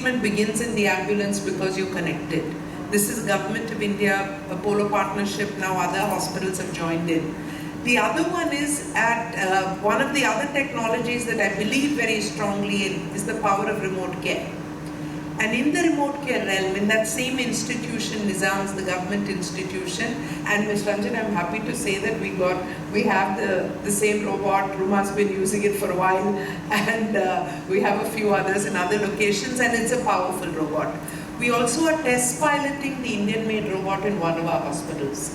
treatment begins in the ambulance because you're connected. This is Government of India, Apollo partnership, now other hospitals have joined in. The other one is one of the other technologies that I believe very strongly in is the power of remote care. And in the remote care realm, in that same institution, Nizam's, the government institution, and Ms. Ranjan, I'm happy to say that we have the same robot. Ruma's been using it for a while, and we have a few others in other locations, and it's a powerful robot. We also are test piloting the Indian-made robot in one of our hospitals.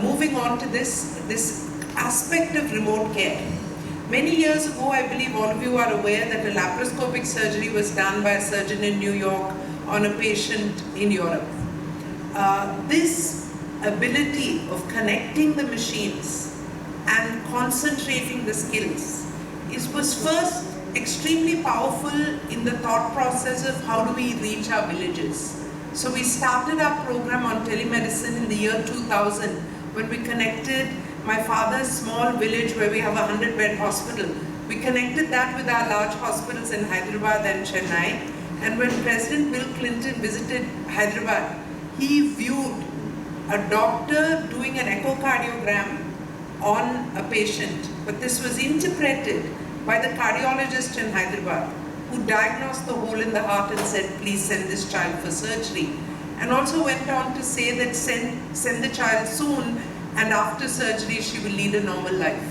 Moving on to this aspect of remote care. Many years ago, I believe all of you are aware that a laparoscopic surgery was done by a surgeon in New York on a patient in Europe. This ability of connecting the machines and concentrating the skills was first extremely powerful in the thought process of how do we reach our villages. So we started our program on telemedicine in the year 2000 when we connected my father's small village where we have a 100-bed hospital. We connected that with our large hospitals in Hyderabad and Chennai. And when President Bill Clinton visited Hyderabad, he viewed a doctor doing an echocardiogram on a patient. But this was interpreted by the cardiologist in Hyderabad, who diagnosed the hole in the heart and said, please send this child for surgery. And also went on to say that send the child soon, and after surgery she will lead a normal life.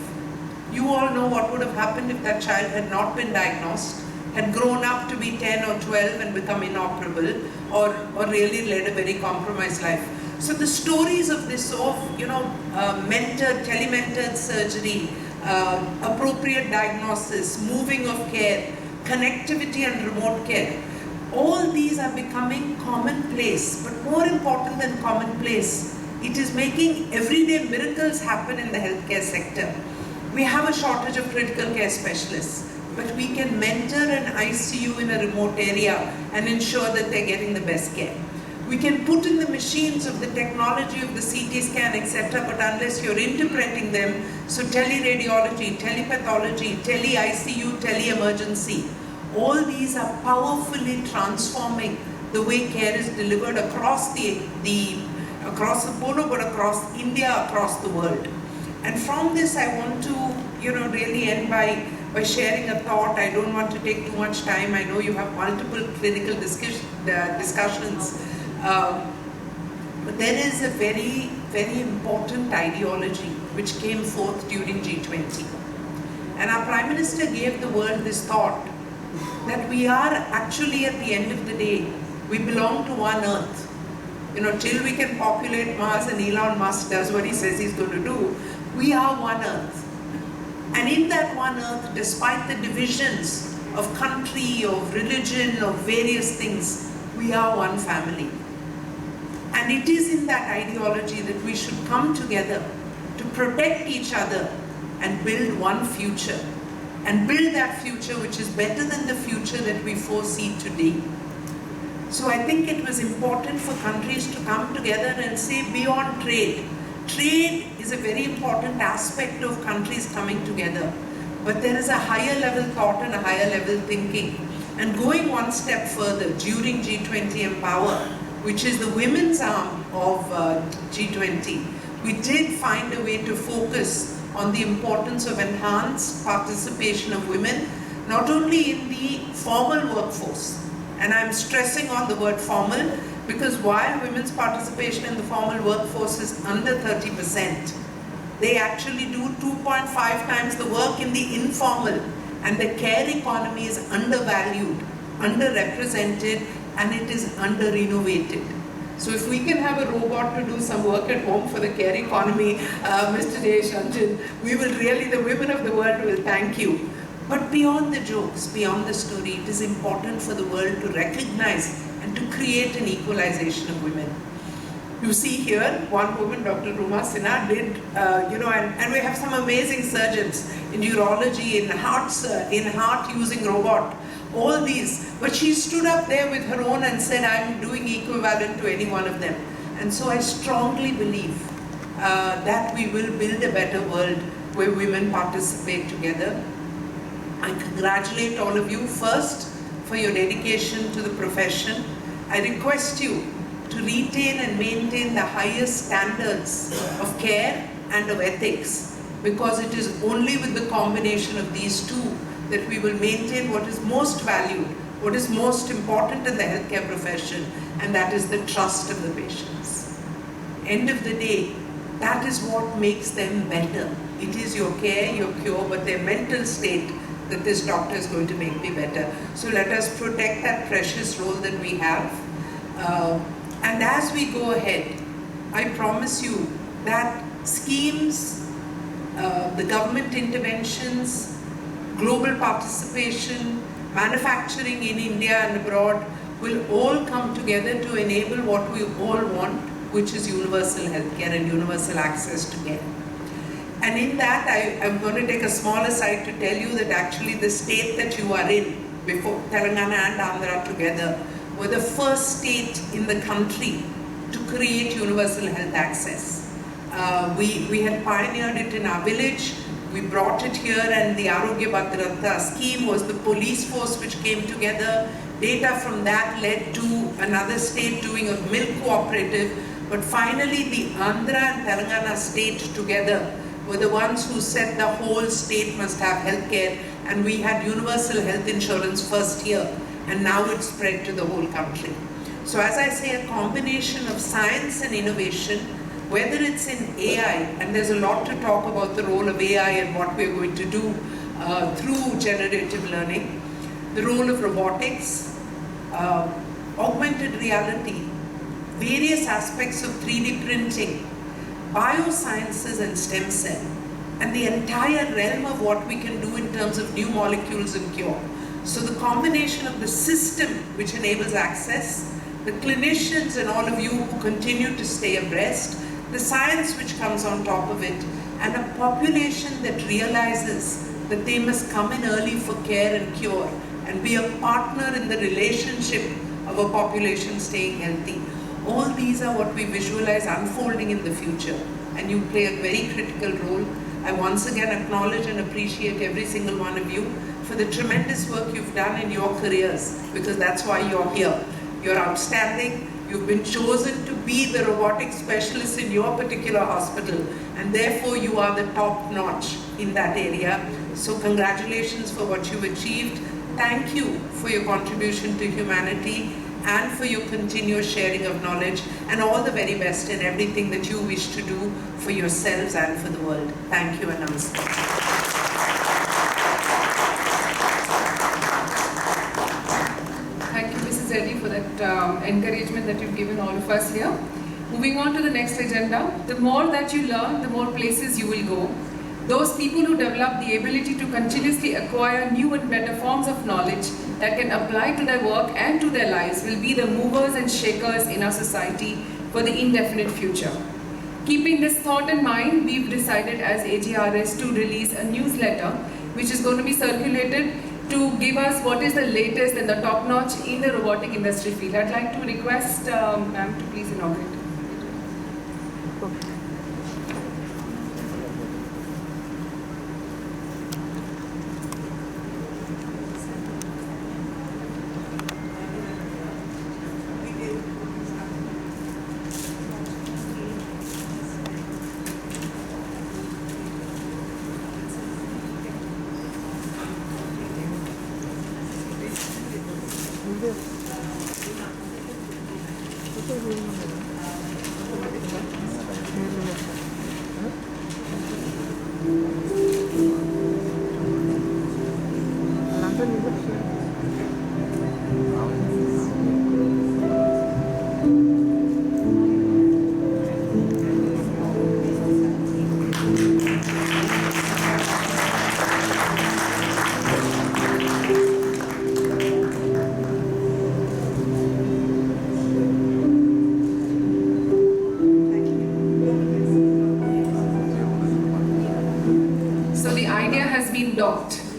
You all know what would have happened if that child had not been diagnosed, had grown up to be 10 or 12 and become inoperable, or really led a very compromised life. So the stories of this telementored surgery, appropriate diagnosis, moving of care, connectivity and remote care, all these are becoming commonplace. But more important than commonplace, it is making everyday miracles happen in the healthcare sector. We have a shortage of critical care specialists, but we can mentor an ICU in a remote area and ensure that they're getting the best care. We can put in the machines of the technology of the CT scan, etc., but unless you're interpreting them, so teleradiology, telepathology, tele-ICU, tele-emergency, all these are powerfully transforming the way care is delivered across across Apollo, but across India, across the world. And from this, I want to, really end by sharing a thought. I don't want to take too much time. I know you have multiple clinical discussions. But there is a very, very important ideology which came forth during G20. And our Prime Minister gave the world this thought that we are actually, at the end of the day, we belong to one earth. Till we can populate Mars and Elon Musk does what he says he's going to do, we are one earth. And in that one earth, despite the divisions of country, of religion, of various things, we are one family. And it is in that ideology that we should come together to protect each other and build one future. And build that future which is better than the future that we foresee today. So I think it was important for countries to come together and say beyond trade. Trade is a very important aspect of countries coming together. But there is a higher level thought and a higher level thinking. And going one step further during G20 Empower, which is the women's arm of G20, we did find a way to focus on the importance of enhanced participation of women, not only in the formal workforce. And I'm stressing on the word formal because while women's participation in the formal workforce is under 30%, they actually do 2.5 times the work in the informal, and the care economy is undervalued, underrepresented, and it is under-innovated. So if we can have a robot to do some work at home for the care economy, Mr. Jayesh, Ranjan, we will really, the women of the world will thank you. But beyond the jokes, beyond the story, it is important for the world to recognize and to create an equalization of women. You see here, one woman, Dr. Ruma Sinha, did, and we have some amazing surgeons in urology, in heart using robot, all these. But she stood up there with her own and said, I'm doing equivalent to any one of them. And so I strongly believe that we will build a better world where women participate together. I congratulate all of you first for your dedication to the profession. I request you to retain and maintain the highest standards of care and of ethics, because it is only with the combination of these two that we will maintain what is most valued, what is most important in the healthcare profession, and that is the trust of the patients. End of the day, that is what makes them better. It is your care, your cure, but their mental state that this doctor is going to make me better. So let us protect that precious role that we have. And as we go ahead, I promise you that schemes, the government interventions, global participation, manufacturing in India and abroad will all come together to enable what we all want, which is universal healthcare and universal access to care. And in that, I'm going to take a small aside to tell you that actually the state that you are in, before Telangana and Andhra together, were the first state in the country to create universal health access. We had pioneered it in our village. We brought it here, and the Arogya Bhadrata scheme was the police force which came together. Data from that led to another state doing a milk cooperative. But finally, the Andhra and Telangana state together were the ones who said the whole state must have healthcare, and we had universal health insurance first year, and now it's spread to the whole country. So as I say, a combination of science and innovation, whether it's in AI, and there's a lot to talk about the role of AI and what we're going to do through generative learning, the role of robotics, augmented reality, various aspects of 3D printing, biosciences and stem cell, and the entire realm of what we can do in terms of new molecules and cure. So the combination of the system which enables access, the clinicians and all of you who continue to stay abreast, the science which comes on top of it, and a population that realizes that they must come in early for care and cure and be a partner in the relationship of a population staying healthy. All these are what we visualize unfolding in the future, and you play a very critical role. I once again acknowledge and appreciate every single one of you for the tremendous work you've done in your careers, because that's why you're here. You're outstanding. You've been chosen to be the robotic specialist in your particular hospital, and therefore you are the top notch in that area. So congratulations for what you've achieved. Thank you for your contribution to humanity and for your continuous sharing of knowledge, and all the very best in everything that you wish to do for yourselves and for the world. Thank you, and namaste. Thank you, Mrs. Reddy, for that encouragement that you've given all of us here. Moving on to the next agenda, the more that you learn, the more places you will go. Those people who develop the ability to continuously acquire new and better forms of knowledge that can apply to their work and to their lives will be the movers and shakers in our society for the indefinite future. Keeping this thought in mind, we've decided as AGRS to release a newsletter which is going to be circulated to give us what is the latest and the top-notch in the robotic industry field. I'd like to request ma'am to please inaugurate.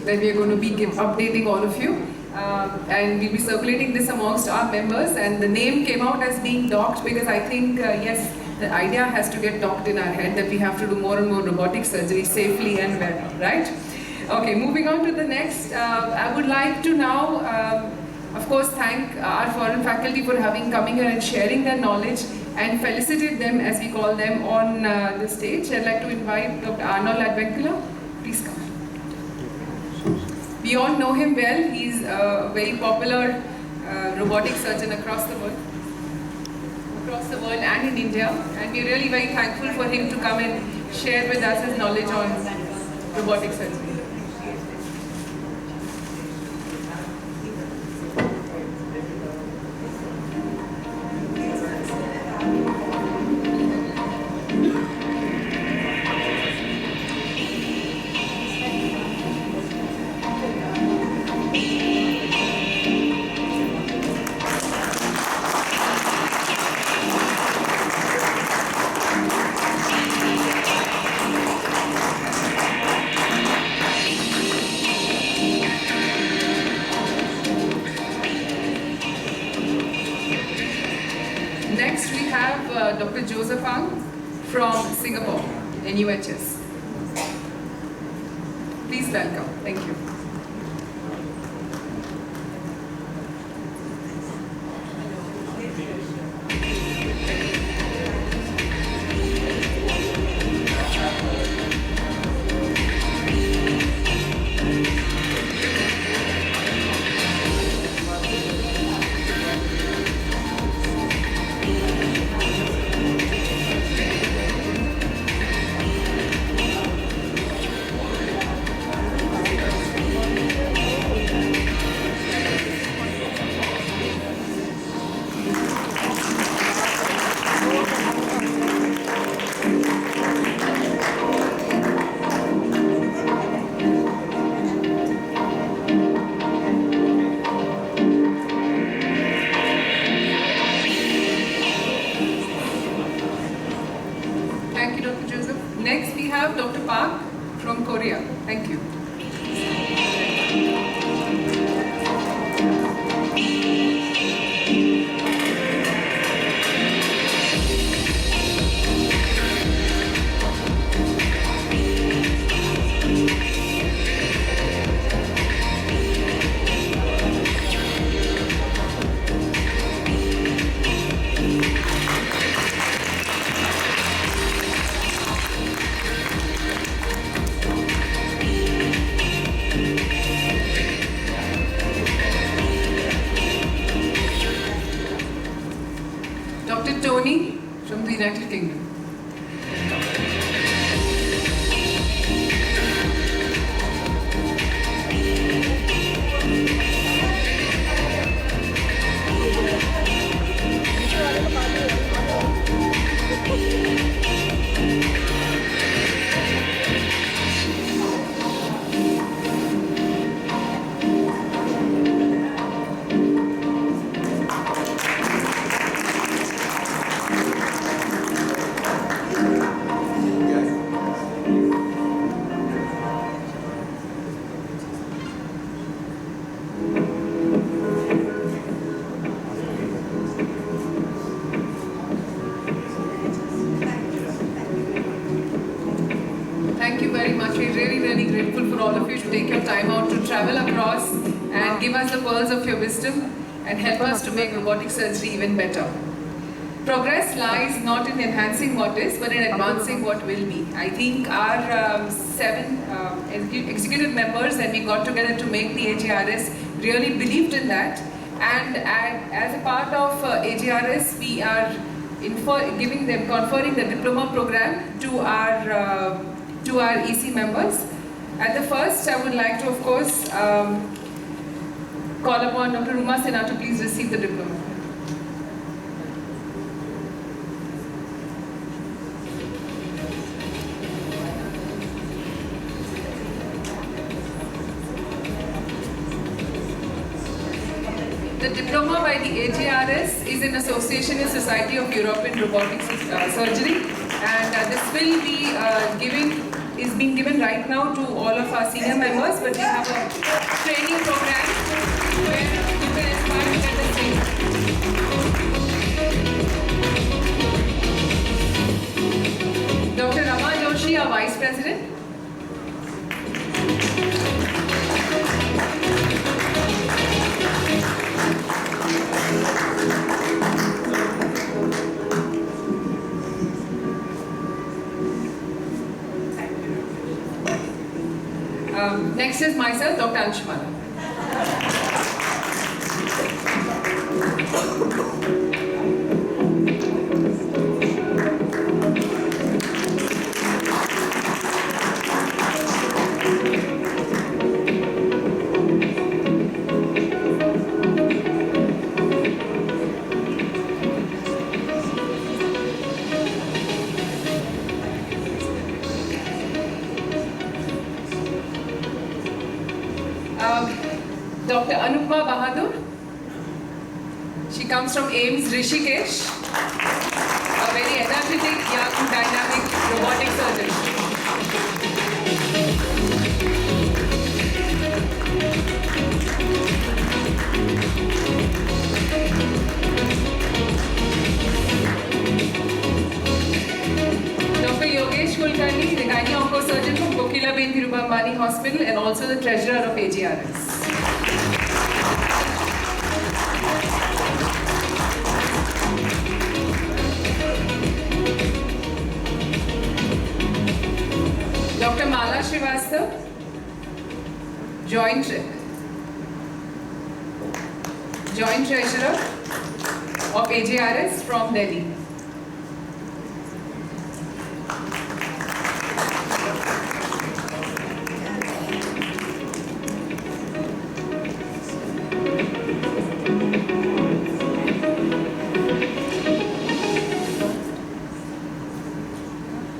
That we are going to be updating all of you, and we'll be circulating this amongst our members, and the name came out as being docked because I think yes, the idea has to get docked in our head that we have to do more and more robotic surgery safely and well, right? Okay, moving on to the next, I would like to now Of course, thank our foreign faculty for coming here and sharing their knowledge, and felicitate them, as we call them, on the stage. I'd like to invite Dr. Arnold Advenkula. Please come. We all know him well. He's a very popular robotic surgeon across the world and in India. And we're really very thankful for him to come and share with us his knowledge on robotic surgery. Next, we have Dr. Joseph from Singapore, NUHS. Please welcome. Thank you. Thank you, Dr. Joseph. Next, we have Dr. Park from Korea. Thank you. Dr. Tony from the United Kingdom. Thank you very much. We're really, really grateful for all of you to take your time out to travel across and give us the pearls of your wisdom and help us to make robotic surgery even better. Progress lies not in enhancing what is, but in advancing what will be. I think our 7 executive members that we got together to make the AGRS really believed in that. And as a part of AGRS, we are conferring the diploma program to our EC members. At the first, I would like to, of course, call upon Dr. Uma Sinha to please receive the diploma. The diploma by the AGRS is in association with Society of European Robotic Surgery, and this will be being given right now to all of our senior members, but we have a training program where you can aspire to get the same. Dr. Rama Joshi, our Vice President. Next is myself, Dr. Anshumala. Dr. Anupma Bahadur. She comes from AIMS Rishikesh, a very energetic, young, dynamic robotic surgeon. Dr. Yogesh Kulkarni, the gynae oncosurgeon from Kokila Bain Dhirubambani Hospital and also the treasurer of AGRS. Dr. Mala Srivastav, Joint Treasurer of AGRS from Delhi.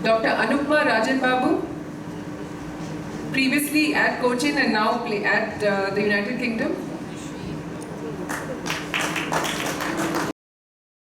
Dr. Anupma Rajan Babu, previously at Cochin and now at the United Kingdom.